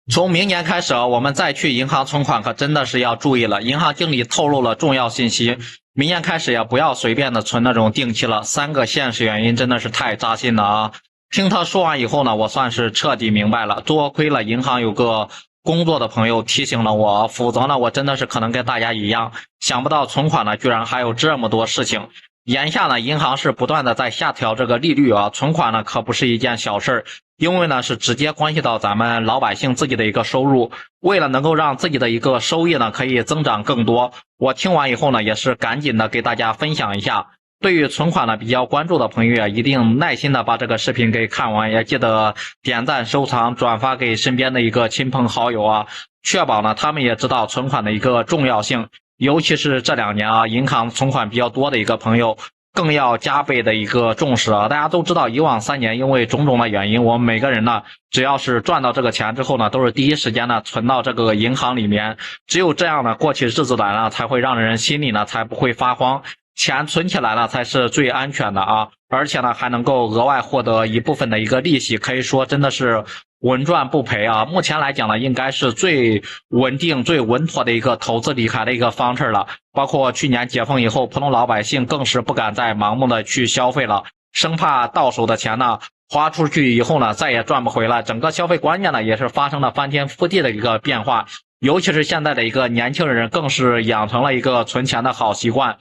从明年开始啊，我们再去银行存款可真的是要注意了。银行经理透露了重要信息，明年开始呀，不要随便的存那种定期了。3个现实原因真的是太扎心了啊！听他说完以后呢，我算是彻底明白了。多亏了银行有个工作的朋友提醒了我，否则呢，我真的是可能跟大家一样，想不到存款呢居然还有这么多事情。眼下呢，银行是不断的在下调这个利率啊，存款呢可不是一件小事儿。因为呢是直接关系到咱们老百姓自己的一个收入，为了能够让自己的一个收益呢可以增长更多，我听完以后呢也是赶紧的给大家分享一下。对于存款呢比较关注的朋友啊，一定耐心的把这个视频给看完，也记得点赞、收藏、转发给身边的一个亲朋好友啊，确保呢他们也知道存款的一个重要性。尤其是这2年啊，银行存款比较多的一个朋友，更要加倍的一个重视啊！大家都知道，以往3年因为种种的原因，我们每个人呢，只要是赚到这个钱之后呢，都是第一时间呢存到这个银行里面。只有这样呢，过起日子来呢，才会让人心里呢才不会发慌，钱存起来呢才是最安全的啊！而且呢，还能够额外获得一部分的一个利息，可以说真的是稳赚不赔啊！目前来讲呢，应该是最稳定、最稳妥的一个投资理财的一个方式了。包括去年解封以后，普通老百姓更是不敢再盲目的去消费了，生怕到手的钱呢花出去以后呢再也赚不回来，整个消费观念呢也是发生了翻天覆地的一个变化。尤其是现在的一个年轻人，更是养成了一个存钱的好习惯。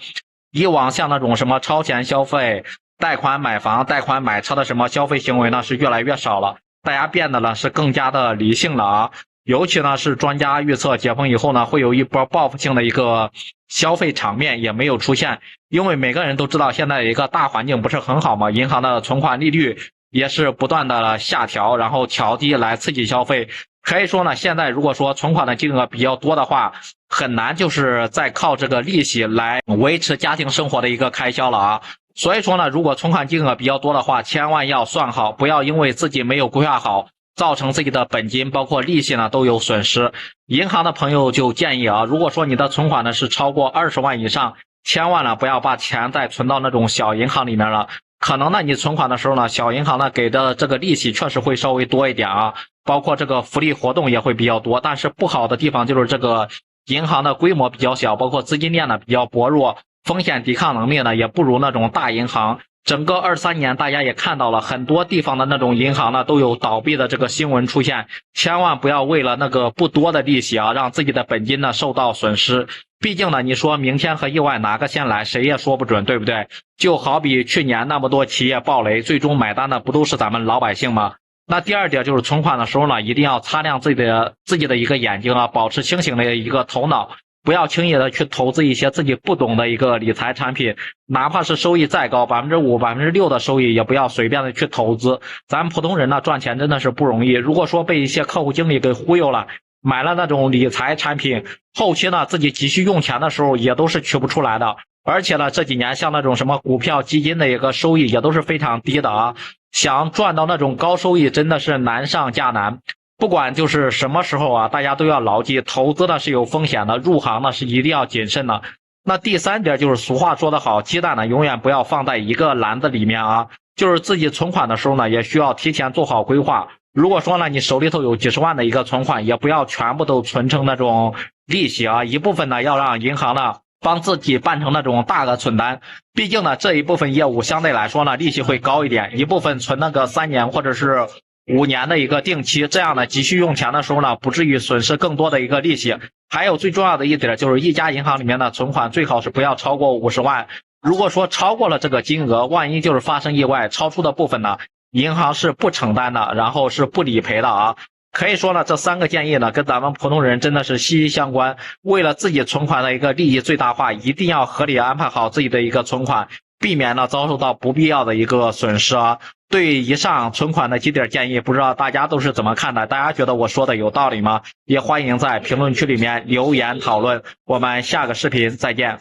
以往像那种什么超前消费、贷款买房、贷款买车的什么消费行为呢是越来越少了，大家变得呢是更加的理性了啊。尤其呢是专家预测解封以后呢会有一波报复性的一个消费场面也没有出现，因为每个人都知道现在一个大环境不是很好嘛，银行的存款利率也是不断的下调，然后调低来刺激消费。可以说呢，现在如果说存款的金额比较多的话，很难就是再靠这个利息来维持家庭生活的一个开销了啊。所以说呢，如果存款金额比较多的话，千万要算好，不要因为自己没有规划好，造成自己的本金包括利息呢都有损失。银行的朋友就建议啊，如果说你的存款呢是超过20万以上，千万呢不要把钱再存到那种小银行里面了。可能呢你存款的时候呢，小银行呢给的这个利息确实会稍微多一点啊，包括这个福利活动也会比较多，但是不好的地方就是这个银行的规模比较小，包括资金链呢比较薄弱，风险抵抗能力呢也不如那种大银行。整个23年大家也看到了很多地方的那种银行呢都有倒闭的这个新闻出现，千万不要为了那个不多的利息啊，让自己的本金呢受到损失。毕竟呢，你说明天和意外哪个先来，谁也说不准，对不对？就好比去年那么多企业暴雷，最终买单的不都是咱们老百姓吗？那第二点就是存款的时候呢，一定要擦亮自己的一个眼睛啊，保持清醒的一个头脑，不要轻易的去投资一些自己不懂的一个理财产品，哪怕是收益再高，5%、6%的收益，也不要随便的去投资。咱们普通人呢赚钱真的是不容易，如果说被一些客户经理给忽悠了，买了那种理财产品，后期呢自己急需用钱的时候也都是取不出来的。而且呢这几年像那种什么股票基金的一个收益也都是非常低的啊，想赚到那种高收益真的是难上加难。不管就是什么时候啊，大家都要牢记，投资呢是有风险的，入行呢是一定要谨慎的。那第3点就是俗话说得好，鸡蛋呢永远不要放在一个篮子里面啊，就是自己存款的时候呢也需要提前做好规划。如果说呢你手里头有几十万的一个存款，也不要全部都存成那种利息啊，一部分呢要让银行呢帮自己办成那种大额存单，毕竟呢这一部分业务相对来说呢利息会高一点，一部分存那个3年或者是5年的一个定期，这样呢急需用钱的时候呢不至于损失更多的一个利息。还有最重要的一点就是一家银行里面的存款最好是不要超过50万，如果说超过了这个金额，万一就是发生意外，超出的部分呢银行是不承担的，然后是不理赔的啊。可以说呢，这3个建议呢，跟咱们普通人真的是息息相关。为了自己存款的一个利益最大化，一定要合理安排好自己的一个存款，避免呢遭受到不必要的一个损失啊。对以上存款的几点建议，不知道大家都是怎么看的？大家觉得我说的有道理吗？也欢迎在评论区里面留言讨论。我们下个视频再见。